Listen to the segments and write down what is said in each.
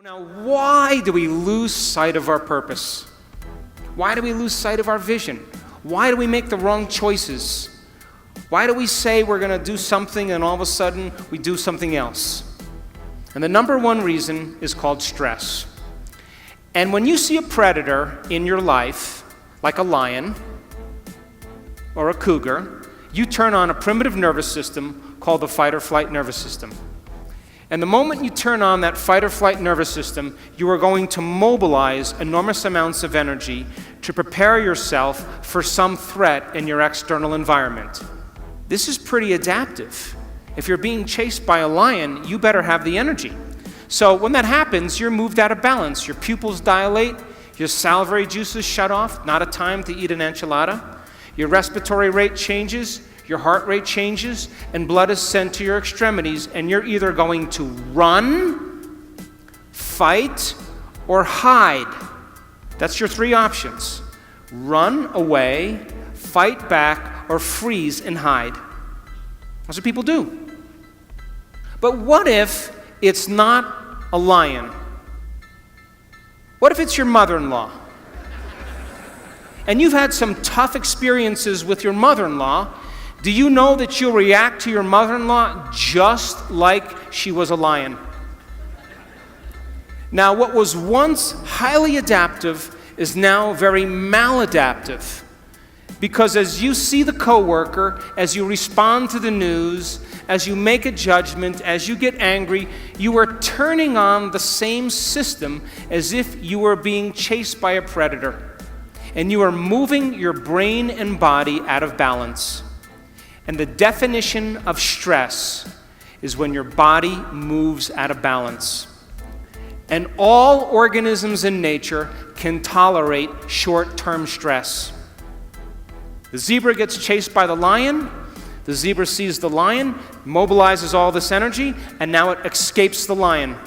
Now, why do we lose sight of our purpose? Why do we lose sight of our vision? Why do we make the wrong choices? Why do we say we're going to do something and all of a sudden we do something else? And the number one reason is called stress. And when you see a predator in your life, like a lion or a cougar, you turn on a primitive nervous system called the fight or flight nervous system. And the moment you turn on that fight or flight nervous system, you are going to mobilize enormous amounts of energy to prepare yourself for some threat in your external environment. This is pretty adaptive. If you're being chased by a lion, you better have the energy. So when that happens, you're moved out of balance. Your pupils dilate, your salivary juices shut off, not a time to eat an enchilada. Your respiratory rate changes, your heart rate changes, and blood is sent to your extremities, and you're either going to run, fight, or hide. That's your three options. Run away, fight back, or freeze and hide. That's what people do. But what if it's not a lion? What if it's your mother-in-law? And you've had some tough experiences with your mother-in-law. Do you know that you'll react to your mother-in-law just like she was a lion? Now, what was once highly adaptive is now very maladaptive. Because as you see the coworker, as you respond to the news, as you make a judgment, as you get angry, you are turning on the same system as if you were being chased by a predator. And you are moving your brain and body out of balance. And the definition of stress is when your body moves out of balance. And all organisms in nature can tolerate short-term stress. The zebra gets chased by the lion. The zebra sees the lion, mobilizes all this energy, and now it escapes the lion.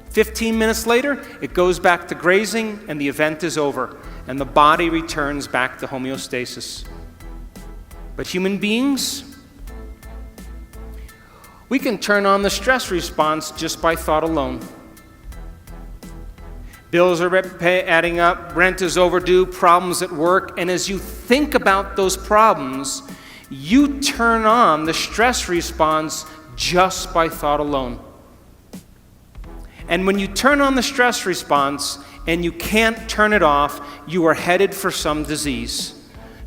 15 minutes later, it goes back to grazing, and the event is over, and the body returns back to homeostasis. But human beings, we can turn on the stress response just by thought alone. Bills are adding up, rent is overdue, problems at work, and as you think about those problems, you turn on the stress response just by thought alone. And when you turn on the stress response and you can't turn it off, you are headed for some disease.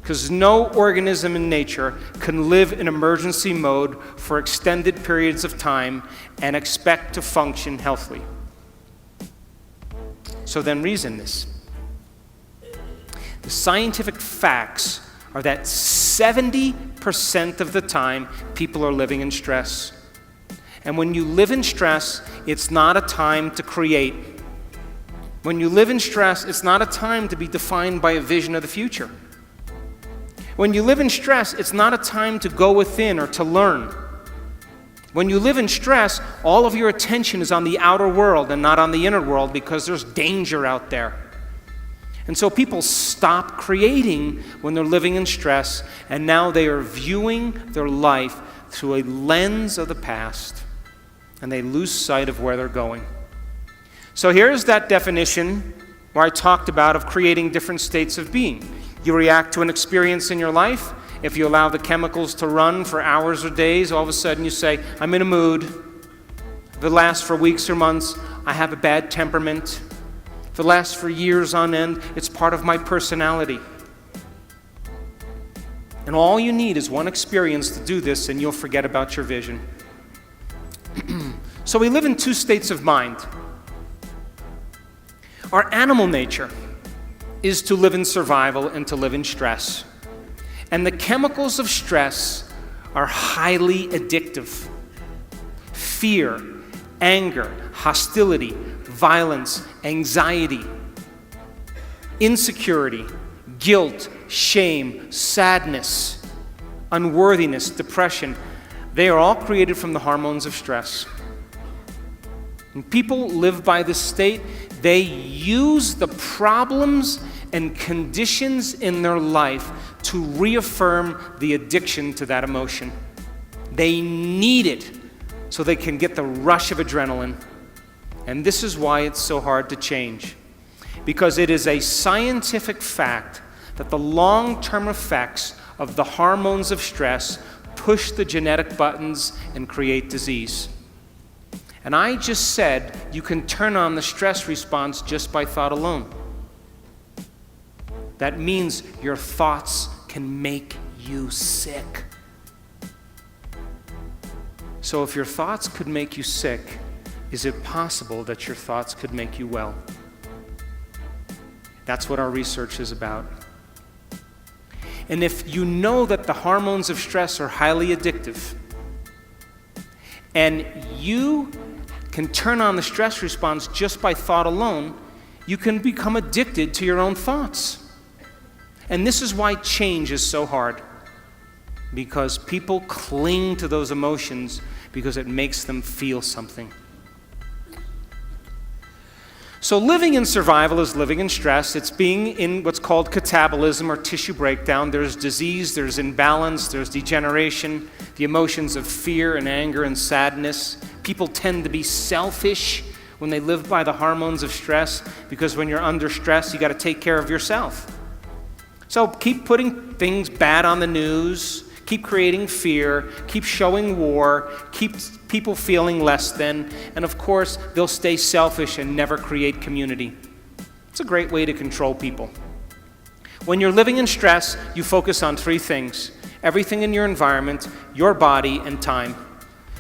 Because no organism in nature can live in emergency mode for extended periods of time and expect to function healthily. So then reason this. The scientific facts are that 70% of the time people are living in stress. And when you live in stress, it's not a time to create. When you live in stress, it's not a time to be defined by a vision of the future. When you live in stress, it's not a time to go within or to learn. When you live in stress, all of your attention is on the outer world and not on the inner world because there's danger out there. And so people stop creating when they're living in stress, and now they are viewing their life through a lens of the past, and they lose sight of where they're going. So here's that definition where I talked about of creating different states of being. You react to an experience in your life. If you allow the chemicals to run for hours or days, all of a sudden you say, I'm in a mood. If it lasts for weeks or months, I have a bad temperament. If it lasts for years on end, it's part of my personality. And all you need is one experience to do this, and you'll forget about your vision. So we live in two states of mind. Our animal nature is to live in survival and to live in stress. And the chemicals of stress are highly addictive. Fear, anger, hostility, violence, anxiety, insecurity, guilt, shame, sadness, unworthiness, depression, they are all created from the hormones of stress. When people live by this state, they use the problems and conditions in their life to reaffirm the addiction to that emotion. They need it so they can get the rush of adrenaline. And this is why it's so hard to change. Because it is a scientific fact that the long-term effects of the hormones of stress push the genetic buttons and create disease. And I just said you can turn on the stress response just by thought alone. That means your thoughts can make you sick. So if your thoughts could make you sick, is it possible that your thoughts could make you well? That's what our research is about. And if you know that the hormones of stress are highly addictive, and you can turn on the stress response just by thought alone, you can become addicted to your own thoughts. And this is why change is so hard. Because people cling to those emotions because it makes them feel something. So living in survival is living in stress. It's being in what's called catabolism or tissue breakdown. There's disease, there's imbalance, there's degeneration, the emotions of fear and anger and sadness. People tend to be selfish when they live by the hormones of stress, because when you're under stress, you got to take care of yourself. So keep putting things bad on the news, keep creating fear, keep showing war, keep people feeling less than, and of course, they'll stay selfish and never create community. It's a great way to control people. When you're living in stress, you focus on three things: everything in your environment, your body, and time.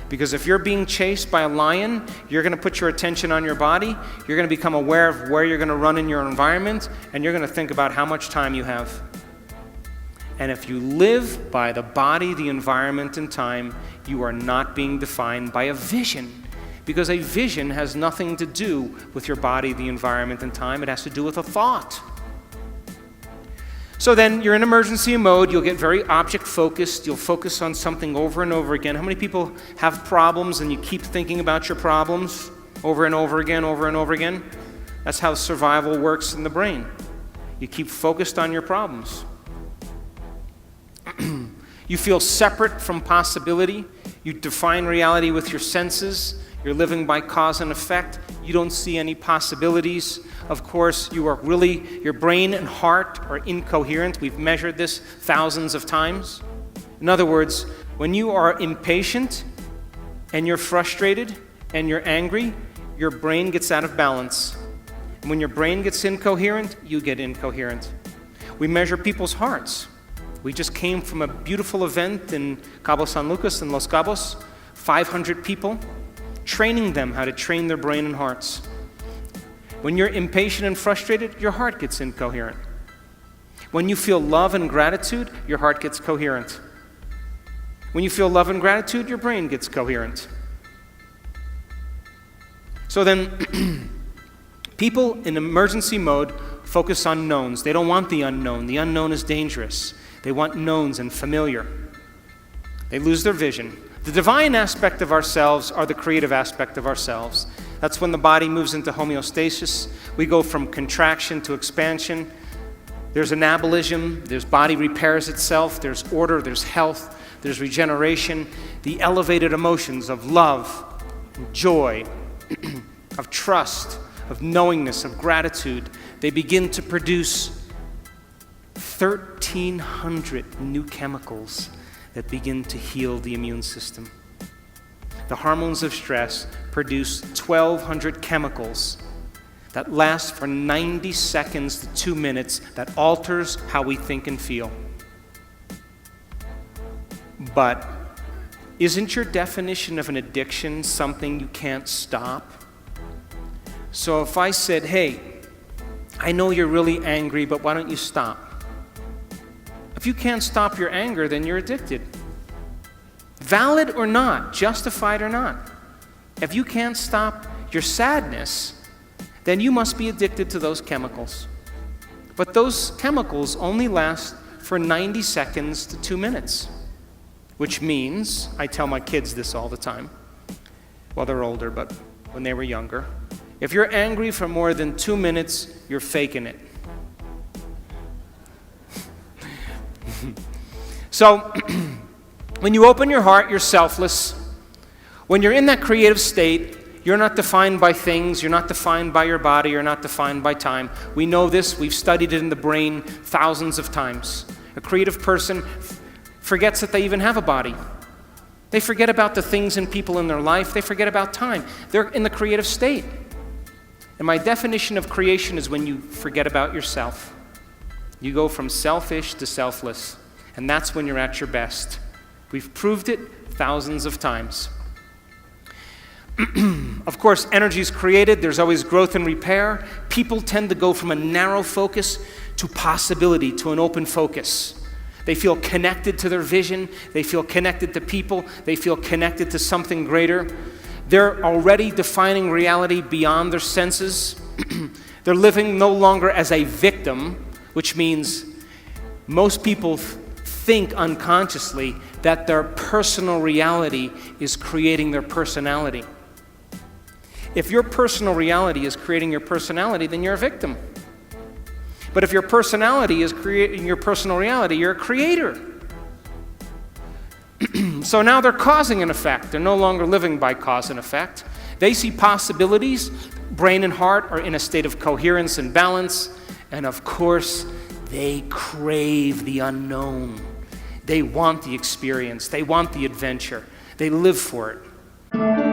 Because if you're being chased by a lion, you're going to put your attention on your body, you're going to become aware of where you're going to run in your environment, and you're going to think about how much time you have. And if you live by the body, the environment, and time, you are not being defined by a vision. Because a vision has nothing to do with your body, the environment, and time. It has to do with a thought. So then you're in emergency mode. You'll get very object-focused. You'll focus on something over and over again. How many people have problems and you keep thinking about your problems over and over again, over and over again? That's how survival works in the brain. You keep focused on your problems. You feel separate from possibility. You define reality with your senses. You're living by cause and effect. You don't see any possibilities. Of course, your brain and heart are incoherent. We've measured this thousands of times. In other words, when you are impatient and you're frustrated and you're angry, your brain gets out of balance. And when your brain gets incoherent, you get incoherent. We measure people's hearts. We just came from a beautiful event in Cabo San Lucas in Los Cabos, 500 people, training them how to train their brain and hearts. When you're impatient and frustrated, your heart gets incoherent. When you feel love and gratitude, your heart gets coherent. When you feel love and gratitude, your brain gets coherent. So then, people in emergency mode focus on knowns. They don't want the unknown. The unknown is dangerous. They want knowns and familiar. They lose their vision. The divine aspect of ourselves are the creative aspect of ourselves. That's when the body moves into homeostasis. We go from contraction to expansion. There's anabolism. There's body repairs itself. There's order. There's health. There's regeneration. The elevated emotions of love, joy, of trust, of knowingness, of gratitude, they begin to produce 1,300 new chemicals that begin to heal the immune system. The hormones of stress produce 1,200 chemicals that last for 90 seconds to 2 minutes that alters how we think and feel. But isn't your definition of an addiction something you can't stop? So if I said, hey, I know you're really angry, but why don't you stop? If you can't stop your anger, then you're addicted. Valid or not, justified or not. If you can't stop your sadness, then you must be addicted to those chemicals. But those chemicals only last for 90 seconds to 2 minutes, which means, I tell my kids this all the time, well, they're older, but when they were younger, if you're angry for more than 2 minutes, you're faking it. So, when you open your heart, you're selfless. When you're in that creative state, You're not defined by things. You're not defined by your body. You're not defined by time. We know this. We've studied it in the brain thousands of times. A creative person forgets that they even have a body. They forget about the things and people in their life. They forget about time. They're in the creative state. And my definition of creation is when you forget about yourself. You go from selfish to selfless. And that's when you're at your best. We've proved it thousands of times. Of course, energy is created. There's always growth and repair. People tend to go from a narrow focus to possibility, to an open focus. They feel connected to their vision. They feel connected to people. They feel connected to something greater. They're already defining reality beyond their senses. They're living no longer as a victim, which means most people think unconsciously that their personal reality is creating their personality. If your personal reality is creating your personality, then you're a victim. But if your personality is creating your personal reality, you're a creator. So now they're causing an effect. They're no longer living by cause and effect. They see possibilities. Brain and heart are in a state of coherence and balance. And of course, they crave the unknown. They want the experience. They want the adventure. They live for it.